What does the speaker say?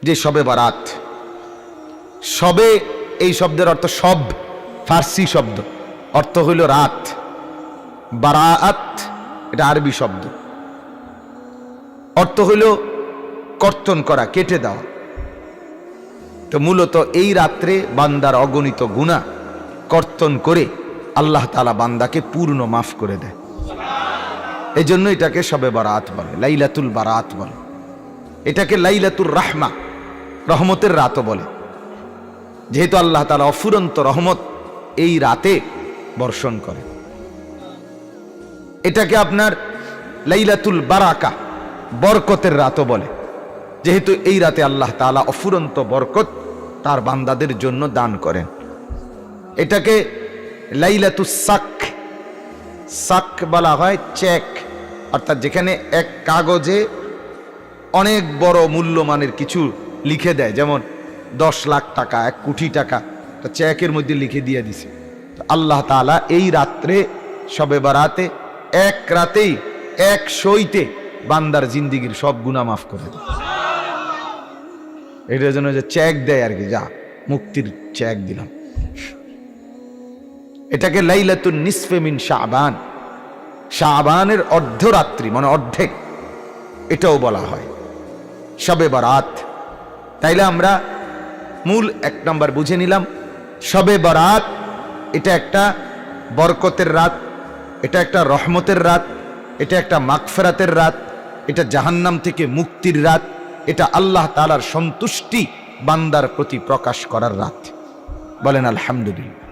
যে শবে বারাত। শবে এই শব্দের অর্থ সব, ফার্সি শব্দ, অর্থ হইল রাত। বারাআত এটা আরবি শব্দ, অর্থ হইল কর্তন করা, কেটে দেওয়া। তো মূলত এই রাত্রে বান্দার অগণিত গুনাহ কর্তন করে আল্লাহ তাআলা বান্দাকে পূর্ণ মাফ করে দেয়। এই জন্য এটাকে শবে বারাত বলে, লাইলাতুল বারাত বলে। এটাকে লাইলাতুর রাহমা, রহমতের রাতও বলে, যেহেতু আল্লাহ তাআলা অফুরন্ত রহমত এই রাতে বর্ষণ করে। এটাকে আপনার লাইলাতুল বারাকা, বরকতের রাতও বলে, যেহেতু এই রাতে আল্লাহ তাআলা অফুরন্ত বরকত তার বান্দাদের জন্য দান করেন। এটাকে লাইলাতুস সাক, সাক বলা হয় চেক, অর্থাৎ যেখানে এক কাগজে অনেক বড় মূল্যমানের কিছু লিখে দেয়, যেমন 10 লাখ টাকা, 1 কোটি টাকা চেকের মধ্যে লিখে দিয়ে দিছে। আল্লাহ তাআলা এই রাত্রে শবে বারাতে এক রাতেই, এক শোইতে বান্দার জিন্দিগির সব গুনাহ মাফ করে দেয়। এটার জন্য যে চেক দেয় আর কি, যা মুক্তির চেক দিলাম। এটাকে লাইলাতুন নিসফে মিন শাবান, শাবানের অর্ধরাত্রি মানে অর্ধেক, এটাও বলা হয় শবে বারাত। তাইলে আমরা মূল 1 নাম্বার বুঝে নিলাম, শবে বারাত এটা একটা বরকতের রাত, এটা একটা রহমতের রাত, এটা একটা মাগফিরাতের রাত, এটা জাহান্নাম থেকে মুক্তির রাত, এটা আল্লাহ তাআলার সন্তুষ্টি বান্দার প্রতি প্রকাশ করার রাত। বলেন আলহামদুলিল্লাহ।